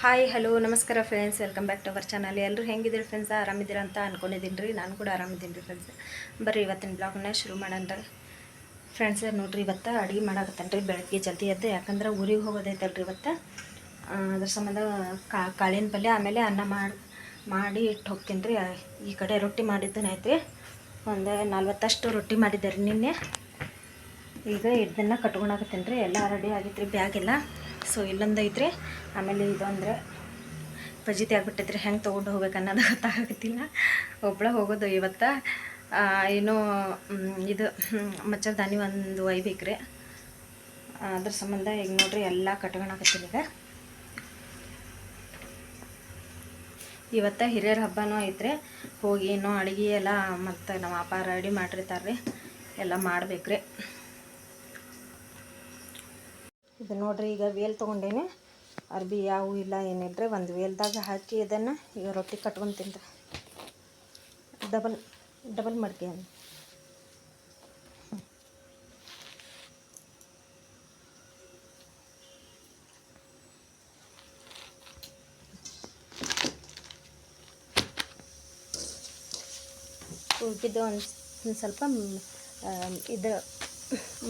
Hi hello ನಮಸ್ಕಾರ friends, welcome back to our channel. ಎಲ್ಲರೂ ಹೆಂಗಿದ್ದೀರಿ ಫ್ರೆಂಡ್ಸ್? ಆರಾಮಿದ್ದೀರ ಅಂತ ಅಂದ್ಕೊಂಡಿದ್ದೀನಿ ರೀ. ನಾನು ಕೂಡ ಆರಾಮಿದ್ದೀನಿ ರೀ ಫ್ರೆಂಡ್ಸ್. ಬರ್ರಿ ಇವತ್ತಿನ ಬ್ಲಾಗ್ನ ಶುರು ಮಾಡೋಣ ಫ್ರೆಂಡ್ಸ್. ನೋಡಿರಿ, ಇವತ್ತು ಅಡುಗೆ ಮಾಡಾಕತ್ತೇನೆ ರೀ ಬೆಳಗ್ಗೆ ಜಲ್ದಿ ಎದ್ದು. ಯಾಕಂದ್ರೆ ಊರಿಗೆ ಹೋಗೋದೈತಲ್ರಿ ಇವತ್ತು. ಅದ್ರ ಸಂಬಂಧ ಕಾಳಿನ ಪಲ್ಯ ಆಮೇಲೆ ಅನ್ನ ಮಾಡಿ ಇಟ್ಟು ಹೋಗ್ತೀನಿ ರೀ. ಈ ಕಡೆ ರೊಟ್ಟಿ ಮಾಡಿದ್ದನ ಐತ್ರಿ, ಒಂದು 40 ರೊಟ್ಟಿ ಮಾಡಿದ್ದೆ ರೀ ನಿನ್ನೆ. ಈಗ ಇದನ್ನು ಕಟ್ಕೊಳಕತ್ತೀನಿ ರೀ. ಎಲ್ಲ ರೆಡಿ ಆಗಿತ್ತು ರೀ, ಬ್ಯಾಗ್ ಎಲ್ಲ. ಸೊ ಇಲ್ಲೊಂದು ಐತ್ರಿ, ಆಮೇಲೆ ಇದೊಂದ್ರೆ ಫಜೀತಿ ಆಗ್ಬಿಟ್ಟೈತ್ರಿ. ಹೆಂಗೆ ತೊಗೊಂಡು ಹೋಗ್ಬೇಕು ಅನ್ನೋದು ಗೊತ್ತಾಗತ್ತಿಲ್ಲ. ಒಬ್ಬಳ ಹೋಗೋದು ಇವತ್ತು. ಏನೋ ಇದು ಮಚ್ಚರ್ದಾನಿ ಒಂದು ಒಯ್ಬೇಕ್ರಿ. ಅದ್ರ ಸಂಬಂಧ ಈಗ ನೋಡ್ರಿ ಎಲ್ಲ ಕಟ್ಕೊಳಕತ್ತೀನಿ. ಇವತ್ತು ಹಿರಿಯರ ಹಬ್ಬನೂ ಐತ್ರಿ. ಹೋಗಿ ಏನೋ ಅಡುಗೆ ಎಲ್ಲ ಮತ್ತು ನಮ್ಮ ಅಪ್ಪ ರೆಡಿ ಮಾಡಿರ್ತಾರೆ ರೀ, ಎಲ್ಲ ಮಾಡ್ಬೇಕ್ರಿ. ಇದು ನೋಡ್ರಿ, ಈಗ ವೇಲ್ ತೊಗೊಂಡೇನೆ. ಅರ್ಬಿ ಯಾವು ಇಲ್ಲ ಏನಿಲ್ರಿ, ಒಂದು ವೇಲ್ದಾಗ ಹಾಕಿ ಇದನ್ನು ಈಗ ರೊಟ್ಟಿ ಕಟ್ಕೊತೀನಿ ರೀ. ಡಬಲ್ ಮಡ್ಕೆ ಉಳ್ಕಿದ್ದು ಒಂದು ಸ್ವಲ್ಪ ಇದು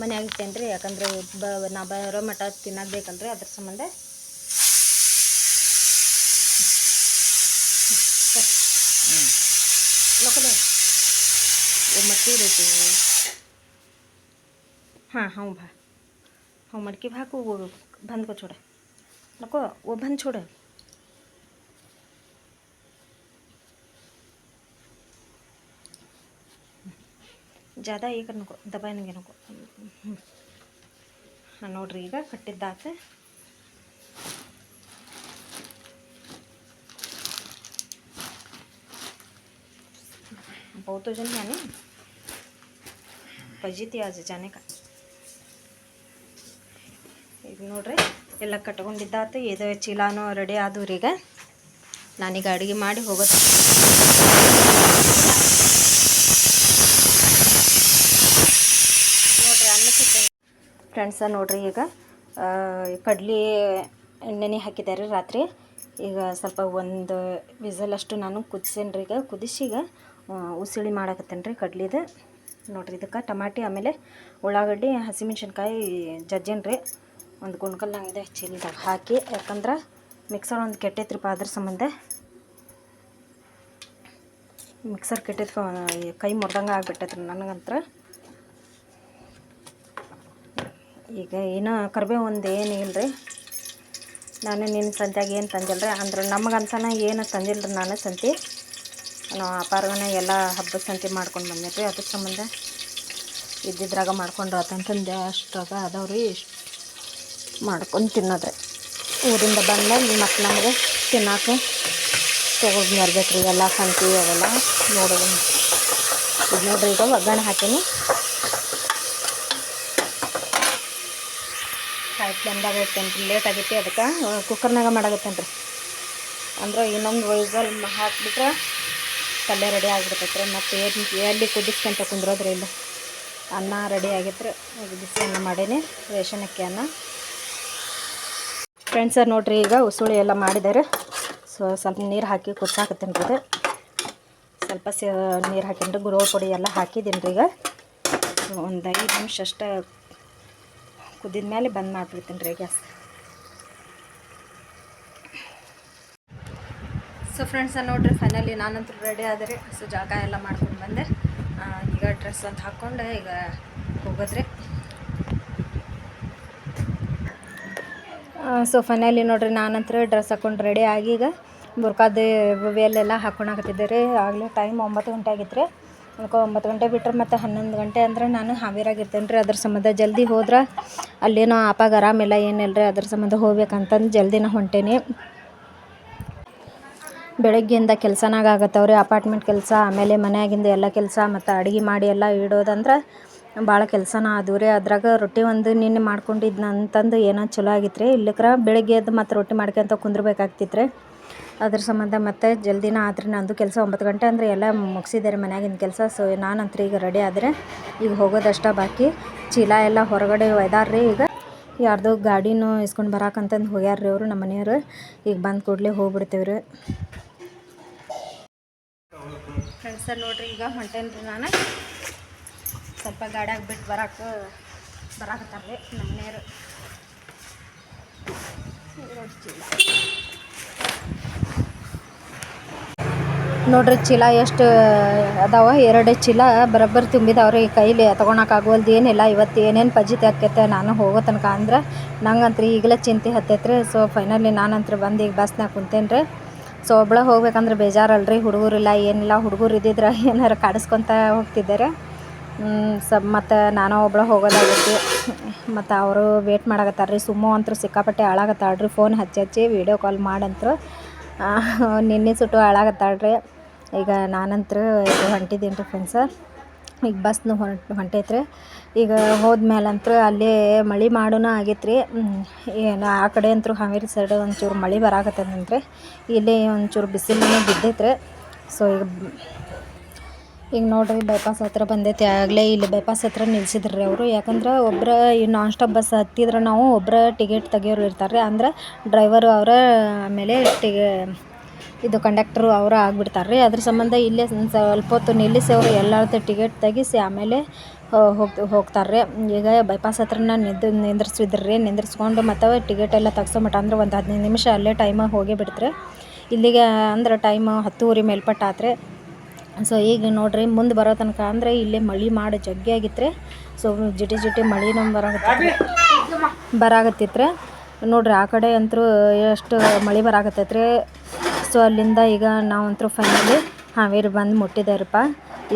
ಮನೆ ಆಗಿತ್ತೇನೆ ರೀ. ಯಾಕಂದರೆ ನಾ ಬರೋ ಮಠ ತಿನ್ನಾಗಬೇಕಲ್ರಿ, ಅದ್ರ ಸಂಬಂಧ ಲೋಕಲೆ ಮಟ್ಟಿ ರೊಟ್ಟಿ. हाँ हाँ भा हाँ मटकी भा को वो बंद को छोड़ा नको, वो बंद छोड़. ज़्यादा ये कर नको, दबाएंगे नको. हाँ ನೋಡ್ರಿ, ಈಗ ಕಟ್ಟಿದ್ದಾತ. बहुत जन है ना फजीती आज जाने का. ಈಗ ನೋಡ್ರಿ ಎಲ್ಲ ಕಟ್ಕೊಂಡಿದ್ದಾತು. ಇದು ಚೀಲಾನು ರೆಡಿ ಆದವ್ರಿ. ಈಗ ನಾನೀಗ ಅಡುಗೆ ಮಾಡಿ ಹೋಗೋದು. ನೋಡ್ರಿ ಅನ್ನಕ್ಕೆ ಫ್ರೆಂಡ್ಸ, ನೋಡ್ರಿ ಈಗ ಕಡ್ಲಿ ಎಣ್ಣೆ ಹಾಕಿದ್ದಾರೆ ರಾತ್ರಿ. ಈಗ ಸ್ವಲ್ಪ ಒಂದು ವಿಸಲಷ್ಟು ನಾನು ಕುದಿಸೇನಿ ರೀ. ಈಗ ಕುದಿಸಿ ಈಗ ಉಸಿಳಿ ಮಾಡಾಕತ್ತೇನೆ ರೀ ಕಡ್ಲಿದು. ನೋಡ್ರಿ, ಇದಕ್ಕೆ ಟಮಾಟಿ ಆಮೇಲೆ ಉಳ್ಳಾಗಡ್ಡಿ ಹಸಿಮೆಣ್ಸಿನ್ಕಾಯಿ ಜಜ್ಜೇನಿ ರೀ. ಒಂದು ಗುಂಡ್ಕಲ್ ಹಂಗೆ ಚೀಲದಾಗ ಹಾಕಿ, ಯಾಕಂದ್ರೆ ಮಿಕ್ಸರ್ ಒಂದು ಕೆಟ್ಟೈತ್ರಿಪ್ಪ. ಅದ್ರ ಸಂಬಂಧ ಮಿಕ್ಸರ್ ಕೆಟ್ಟೈತ್ರಿ, ಕೈ ಮುರ್ದಂಗೆ ಆಗ್ಬಿಟ್ಟೈತ್ರಿ ನನಗಂತ್ರ. ಈಗ ಏನೋ ಕರ್ಬೇವು ಒಂದು ಏನು ಇಲ್ಲ ರೀ. ನಾನು ನಿನ್ನ ಸಂತ್ಯಾಗ ಏನು ತಂದಿಲ್ಲ ರೀ. ಅಂದ್ರೆ ನಮಗಂತನ ಏನು ತಂದಿಲ್ಲ ರೀ ನಾನು ಸಂತಿ. ನಾವು ಅಪಾರಗನ ಎಲ್ಲ ಹಬ್ಬದ ಸಂತಿ ಮಾಡ್ಕೊಂಡು ಬಂದಿರಿ. ಅದ್ರ ಸಂಬಂಧ ಇದ್ದಿದ್ರಾಗ ಮಾಡ್ಕೊಂಡು ಅಂತಂದು ಅಷ್ಟಾಗ ಅದಾವ್ರಿ. ಮಾಡ್ಕೊಂಡು ತಿನ್ನೋದ್ರಿ. ಊರಿಂದ ಬಂದಾಗ ಮತ್ತು ನಮಗೆ ತಿನ್ನೋಕೆ ತೊಗೊಂಡು ಬರ್ಬೇಕು ರೀ ಎಲ್ಲ ಸಂತಿ ಅವೆಲ್ಲ ನೋಡೋದು. ಇದು ನೋಡ್ರಿ, ಈಗ ಒಗ್ಗರಣೆ ಹಾಕೀನಿ. ಫ್ಲೇಮ್ದಾಗ ಇರ್ತೇನೆ ರೀ. ಲೇಟ್ ಆಗೈತಿ, ಅದಕ್ಕೆ ಕುಕ್ಕರ್ನಾಗ ಮಾಡಾಕತ್ತೇನೆ ರೀ. ಅಂದ್ರೆ ಇನ್ನೊಂದು ವೈಸಲ್ ಹಾಕ್ಬಿಟ್ರೆ ಪಲ್ಯ ರೆಡಿ ಆಗಿಬಿಡ್ತೈತೆ ರೀ. ಮತ್ತು ಎಲ್ಲಿ ಕುದಿಸ್ಕೊಂತ ಕುಂದ್ರೋದ್ರಿ. ಇಲ್ಲ ಅನ್ನ ರೆಡಿ ಆಗೈತ್ರಿ. ಬಿಸಿ ಅನ್ನ ಮಾಡೀನಿ, ರೇಷನ್ ಅಕ್ಕಿ ಅನ್ನ. ಫ್ರೆಂಡ್ಸ ನೋಡ್ರಿ, ಈಗ ಉಸುಳಿ ಎಲ್ಲ ಮಾಡಿದ್ದಾರೆ. ಸ್ವಲ್ಪ ನೀರು ಹಾಕಿ ಕುದಿಸಾಕತ್ತೀನಿ ರೀ. ಇದು ಸ್ವಲ್ಪ ನೀರು ಹಾಕಿನ್ರಿ, ಗುರೋಳ್ ಪುಡಿ ಎಲ್ಲ ಹಾಕಿದ್ದೀನಿ ರೀ. ಈಗ ಒಂದು 5 ನಿಮಿಷ ಅಷ್ಟೇ ಕುದಿದ ಮೇಲೆ ಬಂದ್ ಮಾಡಿಬಿಡ್ತೀನಿ ರೀ ಗ್ಯಾಸ್. ಸೊ ಫ್ರೆಂಡ್ಸ ನೋಡ್ರಿ, ಫೈನಲಿ ನಾನಂತೂ ರೆಡಿ ಆದರೆ. ಸೊ ಜಾಗ ಎಲ್ಲ ಮಾಡ್ಕೊಂಡು ಬಂದೆ. ಈಗ ಡ್ರೆಸ್ ಅಂತ ಹಾಕ್ಕೊಂಡು ಈಗ ಹೋಗೋದ್ರಿ. ಸೊ ಫೈನಲಿ ನೋಡ್ರಿ, ನಾನಂತರ ಡ್ರೆಸ್ ಹಾಕ್ಕೊಂಡು ರೆಡಿ ಆಗಿ ಈಗ ಬುರ್ಕಾದ ವೇಲೆಲ್ಲ ಹಾಕ್ಕೊಳಕತ್ತಿದ್ದೆ ರೀ. ಆಗಲೇ ಟೈಮ್ 9 ಗಂಟೆ ಆಗಿತ್ತು ರೀ. 9 ಗಂಟೆ ಬಿಟ್ಟರೆ ಮತ್ತು 11 ಗಂಟೆ ಅಂದ್ರೆ ನಾನು ಹಾವೇರಾಗಿರ್ತೇನೆ ರೀ. ಅದ್ರ ಸಂಬಂಧ ಜಲ್ದಿ ಹೋದ್ರೆ ಅಲ್ಲೇನೋ ಆಪಾಗ ಆರಾಮಿಲ್ಲ ಏನಿಲ್ಲ ರೀ. ಅದ್ರ ಸಂಬಂಧ ಹೋಗ್ಬೇಕಂತಂದು ಜಲ್ದಿನ ಹೊಂಟೇನಿ. ಬೆಳಗ್ಗೆಯಿಂದ ಕೆಲಸನಾಗ ಆಗತ್ತವ್ರಿ. ಅಪಾರ್ಟ್ಮೆಂಟ್ ಕೆಲಸ, ಆಮೇಲೆ ಮನೆಯಾಗಿಂದ ಎಲ್ಲ ಕೆಲಸ, ಮತ್ತು ಅಡುಗೆ ಮಾಡಿ ಎಲ್ಲ ಇಡೋದಂದ್ರೆ ಭಾಳ ಕೆಲಸನ ಆದವು ರೀ. ಅದ್ರಾಗ ರೊಟ್ಟಿ ಒಂದು ನಿನ್ನೆ ಮಾಡ್ಕೊಂಡಿದ್ನ ಅಂತಂದು ಏನೋ ಚಲೋ ಆಗಿತ್ತು ರೀ. ಇಲ್ಲಕ್ರ ಬೆಳಗ್ಗೆ ಎದ್ದು ಮತ್ತು ರೊಟ್ಟಿ ಮಾಡ್ಕೊಂತ ಕುಂದ್ರಬೇಕಾಗ್ತಿತ್ತು ರೀ. ಅದ್ರ ಸಂಬಂಧ ಮತ್ತು ಜಲ್ದಿನ ಆತ್ರಿ ನಂದು ಕೆಲಸ. 9 ಗಂಟೆ ಅಂದರೆ ಎಲ್ಲ ಮುಗಿಸಿದ್ದಾರೆ ಮನ್ಯಾಗಿನ ಕೆಲಸ. ಸೊ ನಾನಂತರ ಈಗ ರೆಡಿ ಆದರೆ ಈಗ ಹೋಗೋದಷ್ಟ ಬಾಕಿ. ಚೀಲ ಎಲ್ಲ ಹೊರಗಡೆ ಒಯ್ದಾರ್ರಿ. ಈಗ ಯಾರ್ದೋ ಗಾಡಿನೂ ಇಸ್ಕೊಂಡು ಬರಾಕಂತಂದು ಹೋಗ್ಯಾರ್ರಿ ಅವರು ನಮ್ಮ ಮನೆಯವರು. ಈಗ ಬಂದು ಕೂಡಲೇ ಹೋಗ್ಬಿಡ್ತೇವೆ ರೀ ಫ್ರೆಂಡ್ಸರ್. ನೋಡ್ರಿ ಈಗ ಹೊಂಟೇನ್ರಿ ನಾನು ಸ್ವಲ್ಪ ಗಾಡಿಯಾಗ ಬಿಟ್ಟು ಬರಾಕತ್ತಾರ್ರಿ ನಮ್ಮ ಮನೆಯವರು. ನೋಡ್ರಿ ಚೀಲ ಎಷ್ಟು ಅದಾವ, 2 ಚೀಲ ಬರೋಬ್ಬರಿ ತುಂಬಿದವ್ರಿ. ಕೈಲಿ ತೊಗೊಳಕ್ಕಾಗೋಲ್ದು ಏನಿಲ್ಲ. ಇವತ್ತು ಏನೇನು ಪಜಿತಿ ಆಕೈತೆ ನಾನು ಹೋಗೋ ತನಕ ಅಂದ್ರೆ ನಂಗಂತ್ರಿ ಈಗಲೇ ಚಿಂತೆ ಹತ್ತೈತ್ರಿ. ಸೊ ಫೈನಲಿ ನಾನಂತ್ರ ಬಂದು ಈಗ ಬಸ್ನಾಗ ಕುಂತೇನೆ ರೀ. ಸೊ ಒಬ್ಬಳ ಹೋಗ್ಬೇಕಂದ್ರೆ ಬೇಜಾರಲ್ರಿ, ಹುಡುಗರಿಲ್ಲ ಏನಿಲ್ಲ. ಹುಡುಗರು ಇದ್ದಿದ್ರೆ ಏನಾರು ಕಾಡಿಸ್ಕೊತ ಹೋಗ್ತಿದ್ದಾರೆ. ಮತ್ತು ನಾನು ಒಬ್ಬಳ ಹೋಗೋದಾಗೈತಿ. ಮತ್ತು ಅವರು ವೇಟ್ ಮಾಡಕತ್ತಾರ್ರಿ. ಸುಮ್ಮು ಅಂತೂ ಸಿಕ್ಕಾಪಟ್ಟೆ ಹಾಳಾಗತ್ತಾಳ್ರಿ. ಫೋನ್ ಹಚ್ಚಿ ವೀಡಿಯೋ ಕಾಲ್ ಮಾಡಂತರು ನಿನ್ನೆ ಸುಟ್ಟು ಹಾಳಾಗತ್ತಾಳ್ರಿ. ಈಗ ನಾನಂತರ ಹೊಂಟಿದ್ದೀನಿ ರೀ ಫ್ರೆಂಡ್ಸ. ಈಗ ಬಸ್ನು ಹೊಂಟೈತ್ರಿ. ಈಗ ಹೋದ್ಮೇಲಂತೂ ಅಲ್ಲೇ ಮಳೆ ಮಾಡೋಣ ಆಗೈತ್ರಿ. ಏನು ಆ ಕಡೆ ಅಂತೂ ಹಾವೇರಿ ಸೈಡ್ ಒಂಚೂರು ಮಳೆ ಬರಾಕತ್ತದಂತ್ರಿ. ಇಲ್ಲಿ ಒಂಚೂರು ಬಿಸಿಲು ಬಿದ್ದೈತ್ರಿ. ಸೊ ಈಗ ನೋಡ್ರಿ ಬೈಪಾಸ್ ಹತ್ರ ಬಂದೈತಿ. ಆಗಲೇ ಇಲ್ಲಿ ಬೈಪಾಸ್ ಹತ್ರ ನಿಲ್ಸಿದ್ರಿ ಅವರು. ಯಾಕಂದ್ರೆ ಒಬ್ಬರ ಈ ನಾನ್ ಸ್ಟಾಪ್ ಬಸ್ ಹತ್ತಿದ್ರೆ ನಾವು ಒಬ್ಬರ ಟಿಕೆಟ್ ತೆಗಿಯೋರು ಇರ್ತಾರೆ. ಅಂದ್ರೆ ಡ್ರೈವರು ಅವರ, ಆಮೇಲೆ ಇದು ಕಂಡಕ್ಟ್ರು ಅವರ ಆಗಿಬಿಡ್ತಾರೆ ರೀ. ಅದ್ರ ಸಂಬಂಧ ಇಲ್ಲೇ ಸ್ವಲ್ಪ ಹೊತ್ತು ನಿಲ್ಲಿಸಿ ಅವರು ಎಲ್ಲರದ್ದು ಟಿಕೆಟ್ ತೆಗಿಸಿ ಆಮೇಲೆ ಹೋಗ್ತಾರೆ ರೀ. ಈಗ ಬೈಪಾಸ್ ಹತ್ರ ನಿಂದ್ರಿಸಿದ್ರಿ. ನಿಂದ್ರಿಸ್ಕೊಂಡು ಮತ್ತು ಟಿಕೆಟ್ ಎಲ್ಲ ತೆಗ್ಸೋಮಟ ಅಂದ್ರೆ ಒಂದು 15 ನಿಮಿಷ ಅಲ್ಲೇ ಟೈಮ್ ಹೋಗೇ ಬಿಡ್ತ್ರಿ. ಇಲ್ಲಿಗೆ ಅಂದ್ರೆ ಟೈಮ್ 10:30 ಮೇಲ್ಪಟ್ಟು ಆತ್ರಿ. ಸೊ ಈಗ ನೋಡ್ರಿ ಮುಂದೆ ಬರೋ ತನಕ ಅಂದರೆ ಇಲ್ಲೇ ಮಳೆ ಮಾಡಿ ಜಗ್ಗಿ ಆಗಿತ್ತು. ಸೊ ಜಿಟಿ ಮಳಿನೂ ಬರಾಕತ್ತಿತ್ತು ನೋಡ್ರಿ. ಆ ಕಡೆ ಅಂತೂ ಎಷ್ಟು ಮಳೆ ಬರಾಕತ್ತೈತ್ರಿ. ಸೊ ಅಲ್ಲಿಂದ ಈಗ ನಾವಂತೂ ಫೈನಲಿ ಹಾವೇರಿ ಬಂದು ಮುಟ್ಟಿದ್ದೇವ್ರಪ್ಪ.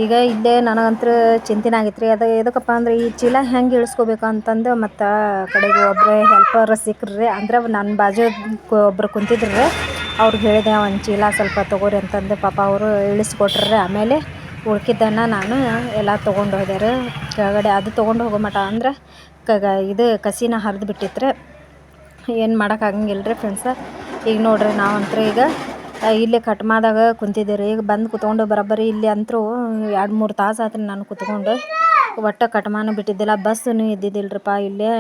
ಈಗ ಇಲ್ಲೇ ನನಗಂತೂ ಚಿಂತೆನೇ ಆಗಿತ್ತು ರೀ. ಅದು ಎದಕ್ಕಪ್ಪ ಅಂದ್ರೆ ಈ ಚೀಲ ಹೆಂಗೆ ಇಳಿಸ್ಕೋಬೇಕು ಅಂತಂದು ಮತ್ತು ಕಡೆಗೆ ಒಬ್ಬರು ಹೆಲ್ಪರ್ ಸಿಕ್ಕ್ರಿ. ಅಂದ್ರೆ ನನ್ನ ಬಾಜು ಒಬ್ಬರು ಕುಂತಿದ್ರು. ಅವ್ರಿಗೆ ಹೇಳಿದೆ ಒಂದು ಚೀಲ ಸ್ವಲ್ಪ ತೊಗೋರಿ ಅಂತಂದು. ಪಾಪ ಅವರು ಇಳಿಸ್ಕೊಟ್ರಿ. ಆಮೇಲೆ ಉಳ್ಕಿದ್ದನ್ನು ನಾನು ಎಲ್ಲ ತೊಗೊಂಡು ಹೋದೆ ರೀ ಕೆಳಗಡೆ. ಅದು ತೊಗೊಂಡು ಹೋಗೋ ಮಟ ಅಂದ್ರೆ ಇದು ಕಸಿನ ಹರಿದು ಬಿಟ್ಟಿತ್ತು ರೀ. ಏನು ಮಾಡೋಕ್ಕಾಗಂಗಿಲ್ಲ ರೀ ಫ್ರೆಂಡ್ಸ. ಈಗ ನೋಡ್ರಿ ನಾವಂತೂ ಈಗ ಇಲ್ಲೇ ಕಟ್ಮಾದಾಗ ಕುಂತಿದ್ದೀರಿ. ಈಗ ಬಂದು ಕುತ್ಕೊಂಡು ಬರೋಬ್ಬರಿ ಇಲ್ಲಿ ಅಂತೂ 2-3 ತಾಸು ಆತ್ರಿ ನಾನು ಕುತ್ಕೊಂಡು. ಒಟ್ಟು ಕಟ್ಮಾನು ಬಿಟ್ಟಿದ್ದಿಲ್ಲ, ಬಸ್ಸೂ ಇದ್ದಿದ್ದಿಲ್ಲರಿಪ್ಪ. ಇಲ್ಲೇ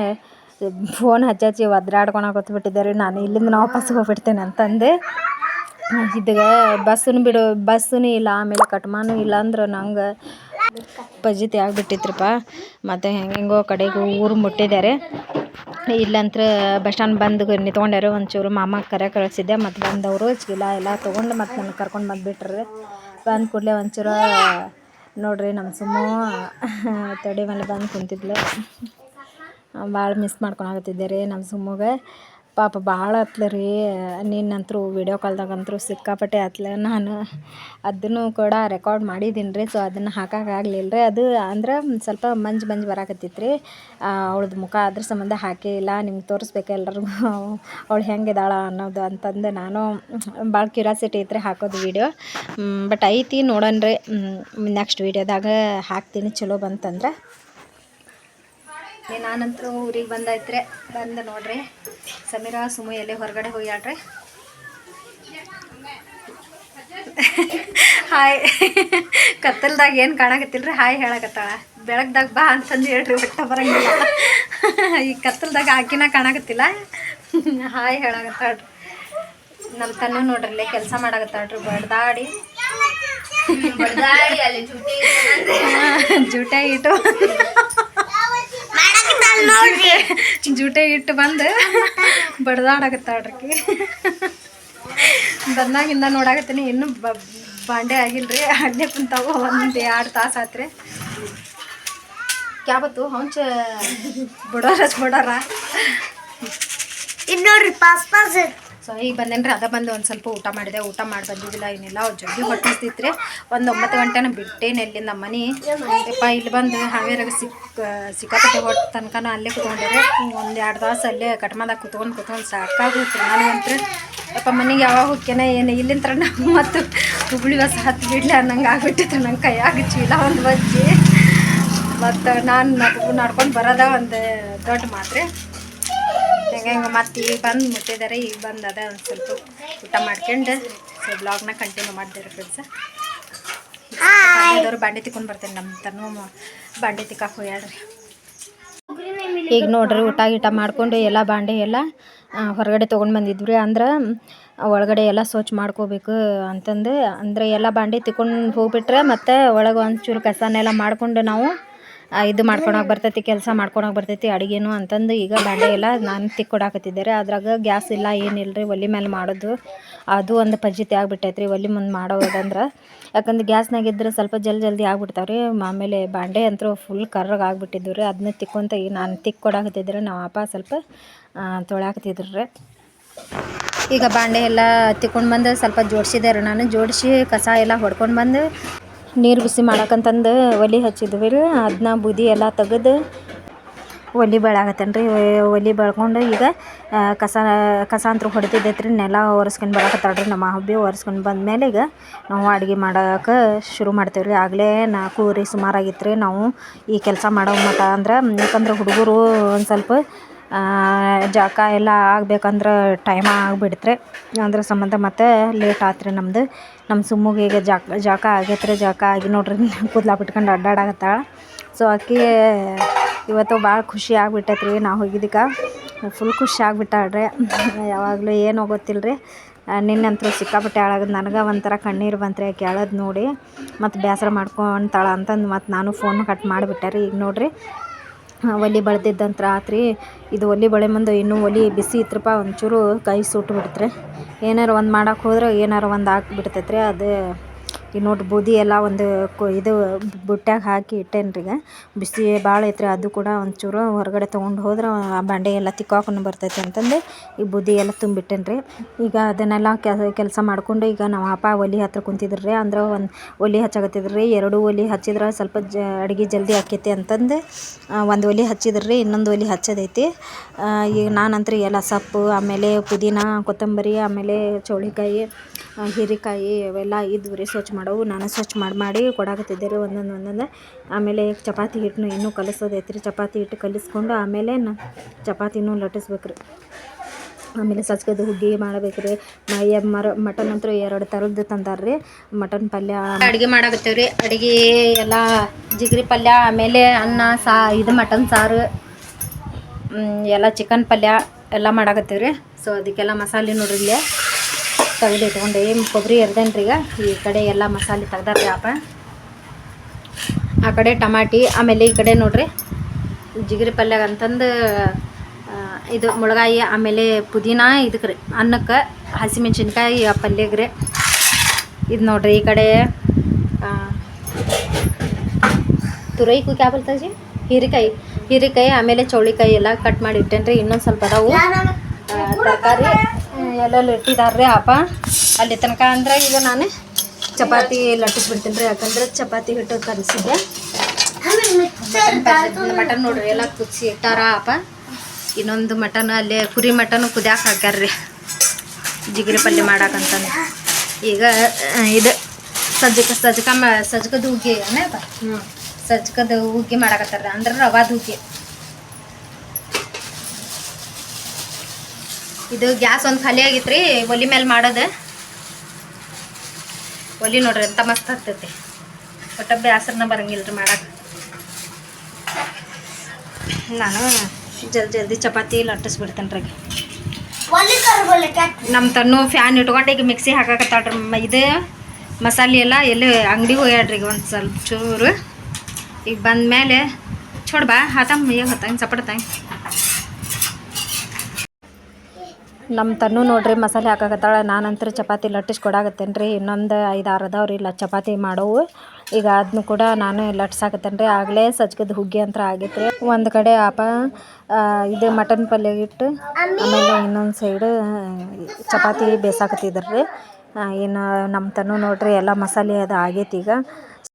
ಫೋನ್ ಹಚ್ಚಿ ಒದ್ರಾಡ್ಕೊಳಕ್ಕೆ ಕೂತ್ಬಿಟ್ಟಿದ್ದೆ ರೀ ನಾನು. ಇಲ್ಲಿಂದ ನಾವು ವಾಪಸ್ ಹೋಗ್ಬಿಡ್ತೇನೆ ಅಂತಂದು. ಇದೀಗ ಬಸ್ಸೂ ಇಲ್ಲ, ಆಮೇಲೆ ಕಟ್ಮಾನು ಇಲ್ಲ ಅಂದ್ರೆ ನಂಗೆ ಪಜಿತಿ ಆಗಿಬಿಟ್ಟಿತ್ರಿಪ್ಪ. ಮತ್ತು ಹೆಂಗೆಂಗೋ ಕಡೆಗೆ ಊರು ಮುಟ್ಟಿದ್ದಾರೆ. ಇಲ್ಲಂತ್ರ ಬಸ್ ಸ್ಟ್ಯಾಂಡ್ ಬಂದು ನಿಂತ್ಕೊಂಡ್ಯಾರ. ಒಂಚೂರು ಮಾಮ ಕಳಿಸಿದ್ದೆ. ಮತ್ತು ಬಂದವರು ಚೀಲ ಎಲ್ಲ ತೊಗೊಂಡು ಮತ್ತು ನನಗೆ ಕರ್ಕೊಂಡು ಬಂದುಬಿಟ್ರಿ. ಬಂದ ಕೂಡಲೇ ಒಂಚೂರು ನೋಡ್ರಿ ನಮ್ಮ ಸುಮ್ಮು ತೊಡೆ ಮೇಲೆ ಬಂದು ಕುಂತಿದ್ಲು. ಭಾಳ ಮಿಸ್ ಮಾಡ್ಕೊಳಕತ್ತಿದ್ದೆ ರೀ ನಮ್ಮ ಸುಮ್ಮಗೆ. ಪಾಪ ಭಾಳ ಹತ್ಲ ರೀ. ನಿನ್ನಂತರೂ ವೀಡಿಯೋ ಕಾಲ್ದಾಗಂತೂ ಸಿಕ್ಕಾಪಟ್ಟೆ ಹತ್ಲ. ನಾನು ಅದನ್ನು ಕೂಡ ರೆಕಾರ್ಡ್ ಮಾಡಿದ್ದೀನಿ ರೀ. ಸೊ ಅದನ್ನು ಹಾಕೋಕ್ಕಾಗಲಿಲ್ಲ ರೀ. ಅದು ಅಂದ್ರೆ ಸ್ವಲ್ಪ ಮಂಜು ಬರಾಕತ್ತಿತ್ತು ರೀ. ಅವಳದ್ದು ಮುಖ ಅದ್ರ ಸಂಬಂಧ ಹಾಕೇ ಇಲ್ಲ. ನಿಮ್ಗೆ ತೋರಿಸ್ಬೇಕು ಎಲ್ರಿಗೂ ಅವಳು ಹೆಂಗಿದಾಳ ಅನ್ನೋದು ಅಂತಂದು. ನಾನು ಭಾಳ ಕ್ಯೂರಿಯಾಸಿಟಿ ಐತ್ರಿ ಹಾಕೋದು ವೀಡಿಯೋ. ಬಟ್ ಐತಿ ನೋಡೋಣ ರೀ. ನೆಕ್ಸ್ಟ್ ವೀಡಿಯೋದಾಗ ಹಾಕ್ತೀನಿ ಚಲೋ ಬಂತಂದ್ರೆ. ನಾನಂತರೂ ಊರಿಗೆ ಬಂದಾಯ್ತ್ರಿ. ಬಂದು ನೋಡ್ರಿ ಸಮೀರಾ ಸುಮು ಎಲ್ಲಿ ಹೊರಗಡೆ ಹೋಗ್ಯಾಳ್ರಿ. ಹಾಯ್ ಕತ್ತಲ್ದಾಗ ಏನು ಕಾಣಕತ್ತಿಲ್ರಿ. ಹಾಯ್ ಹೇಳಕತ್ತಾಳ. ಬೆಳಗ್ದಾಗ ಬಾ ಅಂತಂದು ಹೇಳ್ರಿ, ಬಿಟ್ಟ ಬರಂಗಿಲ್ಲ. ಈ ಕತ್ತಲ್ದಾಗ ಆಕಿನ ಕಾಣಕತ್ತಿಲ್ಲ. ಹಾಯ್ ಹೇಳಕತ್ತಾಳ್ರಿ. ನಮ್ಮ ತನ್ನ ನೋಡ್ರಿ ಕೆಲಸ ಮಾಡಕತ್ತಾಳ್ರಿ ಬಡ್ದಾಡಿ ಅಲ್ಲಿ ಜೂಟೆ ಇಟ್ಟು ಬಂದು ಬಡ್ದಾಡಕತ್ತಾಳ್ರಿ. ಬಂದಾಗಿಂದ ನೋಡಾಕತ್ತೀನಿ. ಇನ್ನೂ ಬಾಂಡೆ ಆಗಿಲ್ರಿ. ಅಡ್ಡೆ ಕುಂತಾವು. 1-2 ತಾಸು ಆತ್ರಿ. ಕ್ಯಾಬತ್ತು ಹೊಂಚ ಬಡೋರ ಇನ್ನು ನೋಡ್ರಿ ಪಾಸ್. ಸೊ ಈಗ ಬಂದೇನ್ರಿ. ಅದ ಬಂದು ಒಂದು ಸ್ವಲ್ಪ ಊಟ ಮಾಡಿದೆ. ಊಟ ಮಾಡಿ ಬಂದಿದ್ದಿಲ್ಲ ಏನಿಲ್ಲ. ಅವ್ರು ಜಗ್ಗಿ ಹೊಟ್ಟಿಸ್ತಿತ್ತು ರೀ. ಒಂದು 9 ಗಂಟೆನ ಬಿಟ್ಟೇನೆ ಇಲ್ಲಿ ನಮ್ಮ ಮನೆ. ಯಪ್ಪ ಇಲ್ಲಿ ಬಂದು ಹಾವೇರಾಗ ಸಿಕ್ಕಾಪಟ್ಟೆ ಹೊಟ್ಟು ತನಕ ಅಲ್ಲೇ ಕುತ್ಕೊಂಡ್ರೆ 1-2 ತಾಸು ಅಲ್ಲೇ ಕಟ್ಮಾದಾಗ ಕುತ್ಕೊಂಡು ಸಾಕಾಗುತ್ತೆ ನನಗಂತ್ರಿ. ಯಪ್ಪ ಮನೆಗೆ ಯಾವಾಗ ಹೋಗ್ತೇನೆ ಏನು ಇಲ್ಲಿಂದ ನಾವು ಮತ್ತು ಹುಬ್ಳಿ ಬಸ್ ಹತ್ತು ಬಿಡ್ಲಿ ಅನ್ನಂಗೆ ಆಗ್ಬಿಟ್ಟಿತ್ತು. ನಂಗೆ ಕೈಯಾಗ ಚೀಲ ಒಂದು ಬಜ್ಜಿ ಮತ್ತು ನಾನು ನಡ್ಕೊಂಡು ಬರೋದ ಒಂದು ದೊಡ್ಡ ಮಾತ್ರೆ. ಹೆಂಗೆ ಮತ್ತು ಈಗ ಬಂದು ಮುಟ್ಟಿದ್ದಾರೆ. ಈಗ ಬಂದು ಅದ ಒಂದು ಸ್ವಲ್ಪ ಊಟ ಮಾಡ್ಕೊಂಡು ಸೊ ಬ್ಲಾಗ್ನ ಕಂಟಿನ್ಯೂ ಮಾಡಿದ್ದಾರೆ ಫ್ರೆಂಡ್ಸ. ಬಾಂಡೆ ತಿಕ್ಕೊಂಡು ಬರ್ತೇನೆ. ನಮ್ಮ ತನೂ ಬಾಂಡೆ ತಿಕ್ಕಾಕ ಹೋಗ್ಯಾಡ್ರಿ. ಈಗ ನೋಡ್ರಿ ಊಟ ಗೀಟ ಮಾಡ್ಕೊಂಡು ಎಲ್ಲ ಬಾಂಡೆ ಎಲ್ಲ ಹೊರಗಡೆ ತೊಗೊಂಡು ಬಂದಿದ್ವಿ ಅಂದ್ರೆ ಒಳಗಡೆ ಎಲ್ಲ ಸ್ವಚ್ಛ ಮಾಡ್ಕೋಬೇಕು ಅಂತಂದು ಅಂದರೆ ಎಲ್ಲ ಬಾಂಡೆ ತಿಕ್ಕೊಂಡು ಹೋಗ್ಬಿಟ್ರೆ ಮತ್ತು ಒಳಗೆ ಒಂಚೂರು ಕಸನೆಲ್ಲ ಮಾಡಿಕೊಂಡು ನಾವು ಇದು ಮಾಡ್ಕೊಳಕ್ಕೆ ಬರ್ತೈತಿ, ಕೆಲಸ ಮಾಡ್ಕೊಳಕ್ಕೆ ಬರ್ತೈತಿ ಅಡುಗೆನೂ ಅಂತಂದು ಈಗ ಬಾಂಡೆ ಎಲ್ಲ ನಾನು ತಿಕ್ಕೊಡಾಕತ್ತಿದ್ದಾರೆ. ಅದ್ರಾಗ ಗ್ಯಾಸ್ ಇಲ್ಲ ಏನಿಲ್ಲ ರೀ, ಒಲೆ ಮೇಲೆ ಮಾಡೋದು ಅದು ಒಂದು ಪಜಿತಿ ಆಗಿಬಿಟ್ಟೈತೆ ರೀ ಒಲೆ ಮುಂದೆ ಮಾಡೋದಂದ್ರೆ. ಯಾಕಂದ್ರೆ ಗ್ಯಾಸ್ನಾಗಿದ್ದರೆ ಸ್ವಲ್ಪ ಜಲ್ದಿ ಆಗ್ಬಿಡ್ತಾವೆ ರೀ. ಆಮೇಲೆ ಬಾಂಡೆ ಅಂತೂ ಫುಲ್ ಕರ್ರಗೆ ಆಗಿಬಿಟ್ಟಿದ್ವು ರೀ. ಅದನ್ನ ತಿಕ್ಕೊಂತ ಈಗ ನಾನು ತಿಕ್ಕೊಡಾಕತ್ತಿದ್ರೆ ನಾವು ಅಪ್ಪ ಸ್ವಲ್ಪ ತೊಳ್ಯಾಕತ್ತಿದ್ರು ರೀ. ಈಗ ಬಾಂಡೆ ಎಲ್ಲ ತಿಕ್ಕೊಂಡು ಬಂದು ಸ್ವಲ್ಪ ಜೋಡಿಸಿದೆ ರೀ. ನಾನು ಜೋಡಿಸಿ ಕಸ ಎಲ್ಲ ಹೊಡ್ಕೊಂಡು ಬಂದು ನೀರು ಬಿಸಿ ಮಾಡಕ್ಕಂತಂದು ಒಲೆ ಹಚ್ಚಿದ್ವಿ ರೀ. ಅದನ್ನ ಬೂದಿ ಎಲ್ಲ ತೆಗೆದು ಒಲೆ ಬೆಳಗತ್ತೇನೆ ರೀ. ಒಲೆ ಬೆಳ್ಕೊಂಡು ಈಗ ಕಸ ಅಂತೂ ಹೊಡಿತಿದ್ದೈತೆ ರೀ. ನೆಲ ಒರೆಸ್ಕೊಂಡು ಬರಕತ್ತಾಳ್ರಿ ನಮ್ಮ ಹಬ್ಬಿ. ಒರೆಸ್ಕೊಂಡು ಬಂದಮೇಲೆ ಈಗ ನಾವು ಅಡುಗೆ ಮಾಡೋಕೆ ಶುರು ಮಾಡ್ತೇವೆ ರೀ. ಆಗಲೇ 4 ಸುಮಾರಾಗಿತ್ತು ರೀ ನಾವು ಈ ಕೆಲಸ ಮಾಡೋ ಮಟ ಅಂದ್ರೆ. ಯಾಕಂದ್ರೆ ಹುಡುಗರು ಒಂದು ಸ್ವಲ್ಪ ಜಳಕ ಎಲ್ಲ ಆಗ್ಬೇಕಂದ್ರೆ ಟೈಮ್ ಆಗಿಬಿಡ್ತ್ರೆ. ಅದ್ರ ಸಂಬಂಧ ಮತ್ತು ಲೇಟ್ ಆತ್ರಿ ನಮ್ಮದು. ನಮ್ಮ ಸುಮ್ಮಗೆ ಈಗ ಜಳಕ ಆಗೈತೆ ರೀ. ಜಳಕ ಆಗಿ ನೋಡ್ರಿ ಕೂದಲ ಬಿಟ್ಕೊಂಡು ಅಡ್ಡಾಡಕತ್ತಾಳ. ಸೊ ಆಕೆ ಇವತ್ತು ಭಾಳ ಖುಷಿ ಆಗಿಬಿಟ್ಟೈತೆ ರೀ ನಾವು ಹೋಗಿದ್ದಕ್ಕೆ. ಫುಲ್ ಖುಷಿ ಆಗಿಬಿಟ್ಟಾಳ್ರಿ. ಯಾವಾಗಲೂ ಏನೋ ಗೊತ್ತಿಲ್ಲ ರೀ, ನಿನ್ನಂತರೂ ಸಿಕ್ಕಾಪಟ್ಟೆ ಆಳಾಗದು. ನನಗೆ ಒಂಥರ ಕಣ್ಣೀರು ಬಂತ್ರಿ ಆಕೆ ಅಳೋದು ನೋಡಿ. ಮತ್ತು ಬೇಸರ ಮಾಡ್ಕೊತಾಳ ಅಂತಂದು ಮತ್ತು ನಾನು ಫೋನ್ ಕಟ್ ಮಾಡಿಬಿಟ್ಟೆ ರೀ. ಈಗ ನೋಡಿರಿ ಒಲೆ ಬಳ್ದಿದ್ದಂತ್ರ ಆತ್ರಿ. ಇದು ಒಲೆ ಬಳೆ ಮುಂದೆ ಇನ್ನೂ ಒಲೆ ಬಿಸಿ ಇತ್ರಪ್ಪ ಒಂಚೂರು ಕೈ ಸುಟ್ಟು ಬಿಡ್ತ್ರಿ. ಏನಾರು ಒಂದು ಮಾಡೋಕೆ ಹೋದ್ರೆ ಏನಾರು ಒಂದು ಹಾಕ್ಬಿಡ್ತೈತೆ ರೀ. ಅದು ಈಗ ನೋಡ್ರಿ ಬೂದಿ ಎಲ್ಲ ಒಂದು ಇದು ಬುಟ್ಟ್ಯಾಗ ಹಾಕಿ ಇಟ್ಟೇನಿ ರೀ. ಈಗ ಬಿಸಿ ಭಾಳ ಐತ್ರಿ. ಅದು ಕೂಡ ಒಂಚೂರು ಹೊರಗಡೆ ತೊಗೊಂಡು ಹೋದ್ರೆ ಆ ಬಾಂಡೆ ಎಲ್ಲ ತಿಕ್ಕಾಕೊಂಡು ಬರ್ತೈತೆ ಅಂತಂದು ಈ ಬೂದಿ ಎಲ್ಲ ತುಂಬಿಟ್ಟೇನಿ ರೀ. ಈಗ ಅದನ್ನೆಲ್ಲ ಕೆಲಸ ಮಾಡಿಕೊಂಡು ಈಗ ನಾವು ಅಪ್ಪ ಒಲೆ ಹತ್ರ ಕುಂತಿದ್ರು ರೀ. ಅಂದ್ರೆ ಒಂದು ಒಲೆ ಹಚ್ಚಾಕತ್ತಿದ್ರು ರೀ. 2 ಒಲೆ ಹಚ್ಚಿದ್ರೆ ಸ್ವಲ್ಪ ಅಡುಗೆ ಜಲ್ದಿ ಆಕೈತಿ ಅಂತಂದು ಒಂದು ಒಲೆ ಹಚ್ಚಿದ್ರು ರೀ. ಇನ್ನೊಂದು ಒಲೆ ಹಚ್ಚೋದೈತಿ. ಈಗ ನಾನಂತೂ ಎಲ್ಲ ಸೊಪ್ಪು, ಆಮೇಲೆ ಪುದೀನ, ಕೊತ್ತಂಬರಿ, ಆಮೇಲೆ ಚೌಳಿಕಾಯಿ, ಹೀರೆಕಾಯಿ ಅವೆಲ್ಲ ಇದ್ವು ರೀ ಸ್ವಚ್ಛ ಮಾಡವು. ನಾನು ಸ್ವಚ್ಛ ಮಾಡಿ ಕೊಡಾಕತ್ತಿದ್ದೆ ರೀ ಒಂದೊಂದು. ಆಮೇಲೆ ಚಪಾತಿ ಹಿಟ್ಟನ್ನು ಇನ್ನೂ ಕಲಿಸೋದೈತೆ ರೀ. ಚಪಾತಿ ಹಿಟ್ಟು ಕಲಿಸ್ಕೊಂಡು ಆಮೇಲೆ ಚಪಾತಿನೂ ಲಟ್ಟಿಸ್ಬೇಕು ರೀ. ಆಮೇಲೆ ಸಜ್ಕದ ಹುಗ್ಗಿ ಮಾಡಬೇಕು ರೀ. ಮಟನ್ ಅಂತೂ 2 ಥರದ್ದು ತಂದಾರ ರೀ. ಮಟನ್ ಪಲ್ಯ ಅಡುಗೆ ಮಾಡಾಕತ್ತೇವೆ ರೀ. ಅಡುಗೆ ಎಲ್ಲ ಜಿಗರಿ ಪಲ್ಯ, ಆಮೇಲೆ ಅನ್ನ ಇದು ಮಟನ್ ಸಾರು, ಎಲ್ಲ ಚಿಕನ್ ಪಲ್ಯ ಎಲ್ಲ ಮಾಡಾಕತ್ತೇವೆ ರೀ. ಸೊ ಅದಕ್ಕೆಲ್ಲ ಮಸಾಲೆ ನೋಡ್ರಿ ಇಲ್ಲೇ ತೆಗೆದು ಇಟ್ಕೊಂಡೆ. ಕೊಬ್ಬರಿ ಎರ್ದೇನು ರೀ. ಈಗ ಈ ಕಡೆ ಎಲ್ಲ ಮಸಾಲೆ ತೆಗ್ದಾರ್ರಿ ಅಪ್ಪ. ಆ ಕಡೆ ಟಮಾಟಿ, ಆಮೇಲೆ ಈ ಕಡೆ ನೋಡ್ರಿ ಜಿಗರಿ ಪಲ್ಯಾಗ ಅಂತಂದು ಇದು ಮುಳಗಾಯಿ, ಆಮೇಲೆ ಪುದೀನ ಇದಕ್ಕೆ ರೀ ಅನ್ನಕ್ಕೆ, ಹಸಿಮೆಣ್ಸಿನ್ಕಾಯಿ ಪಲ್ಯಗೆ ರೀ. ಇದು ನೋಡ್ರಿ ಈ ಕಡೆ ತುರೈಕು ಕ್ಯಾ ಬೋಲ್ತಾ ಜಿ, ಹೀರೆಕಾಯಿ, ಆಮೇಲೆ ಚೌಳಿಕಾಯಿ ಎಲ್ಲ ಕಟ್ ಮಾಡಿ ಇಟ್ಟೇನಿ ರೀ. ಇನ್ನೊಂದು ಸ್ವಲ್ಪ ಅದಾವು ತರಕಾರಿ ಎಲ್ಲೆಲ್ಲ ಇಟ್ಟಿದ್ದಾರೆ ಅಪ್ಪ ಅಲ್ಲಿ ತನಕ. ಅಂದ್ರೆ ಈಗ ನಾನು ಚಪಾತಿ ಲಟ್ಟಿಸ್ಬಿಡ್ತೀನಿ ರೀ. ಯಾಕಂದ್ರೆ ಚಪಾತಿ ಹಿಟ್ಟು ಕಲಿಸಿದ್ದೆ. ಮಟನ್ ನೋಡ್ರಿ ಎಲ್ಲ ಕುದಿಸಿ ಇಟ್ಟಾರ ಅಪ್ಪ. ಇನ್ನೊಂದು ಮಟನ್ ಅಲ್ಲೇ ಕುರಿ ಮಟನ್ ಕುದಿಯಾಕೆ ಹಾಕ್ಯಾರ್ರಿ ಜಿಗರಿ ಪಲ್ಯ ಮಾಡಾಕಂತಂದು. ಈಗ ಇದು ಸಜ್ಕದ ಹುಗ್ಗಿ ಅಪ್ಪ. ಸಜ್ಕದ ಹುಗ್ಗಿ ಮಾಡಾಕತ್ತಾರ ಅಂದ್ರೆ ರವಾದ ಹುಗ್ಗಿ. ಇದು ಗ್ಯಾಸ್ ಒಂದು ಖಾಲಿ ಆಗಿತ್ತು ರೀ ಒಲೆ ಮೇಲೆ ಮಾಡೋದು. ಒಲೆ ನೋಡ್ರಿ ಎಂತ ಮಸ್ತ್ ಆಗ್ತೈತಿ. ಒಟ್ಟ ಬೇಸರನ ಬರಂಗಿಲ್ಲ ರೀ ಮಾಡಕ್ಕೆ. ನಾನು ಜಲ್ದಿ ಚಪಾತಿ ಲಟ್ಟಿಸ್ಬಿಡ್ತೇನೆ ರೀ. ನಮ್ಮ ತನ್ನು ಫ್ಯಾನ್ ಇಟ್ಕೊಂಡು ಈಗ ಮಿಕ್ಸಿ ಹಾಕಾಕತ್ತಾಳ್ರಿ. ಇದು ಮಸಾಲೆ ಎಲ್ಲ ಎಲ್ಲಿ ಅಂಗಡಿಗೆ ಹೋಗ್ಯಾಡ್ರಿ ಈಗ ಒಂದು ಸ್ವಲ್ಪ ಚೂರು. ಈಗ ಬಂದಮೇಲೆ ಬಾ ಹಾತಮ್ಮ ಈಗ ಹೊತ್ತಂಗೆ ಚಪಡ್ತಂಗೆ. ನಮ್ಮ ತನ್ನು ನೋಡ್ರಿ ಮಸಾಲೆ ಹಾಕಾಕತ್ತಾಳ. ನಾನಂತರ ಚಪಾತಿ ಲಟ್ಟಿಸಿ ಕೊಡಾಕತ್ತೇನೆ ರೀ. ಇನ್ನೊಂದು 5-6 ಅದಾವ್ರಿ ಇಲ್ಲ ಚಪಾತಿ ಮಾಡೋವು. ಈಗ ಅದನ್ನು ಕೂಡ ನಾನು ಲಟ್ಸಾಕತ್ತೇನೆ ರೀ. ಆಗಲೇ ಸಜ್ಕದ ಹುಗ್ಗಿ ಅಂತ ಆಗೈತೆ ರೀ. ಒಂದು ಕಡೆ ಅಪ್ಪ ಇದು ಮಟನ್ ಪಲ್ಯ ಇಟ್ಟು ಆಮೇಲೆ ಇನ್ನೊಂದು ಸೈಡು ಚಪಾತಿ ಬೇಯಿಸಾಕತ್ತಿದ್ರು ರೀ. ಇನ್ನು ನಮ್ಮ ತನ್ನು ನೋಡ್ರಿ ಎಲ್ಲ ಮಸಾಲೆ ಅದು ಆಗೈತಿ ಈಗ.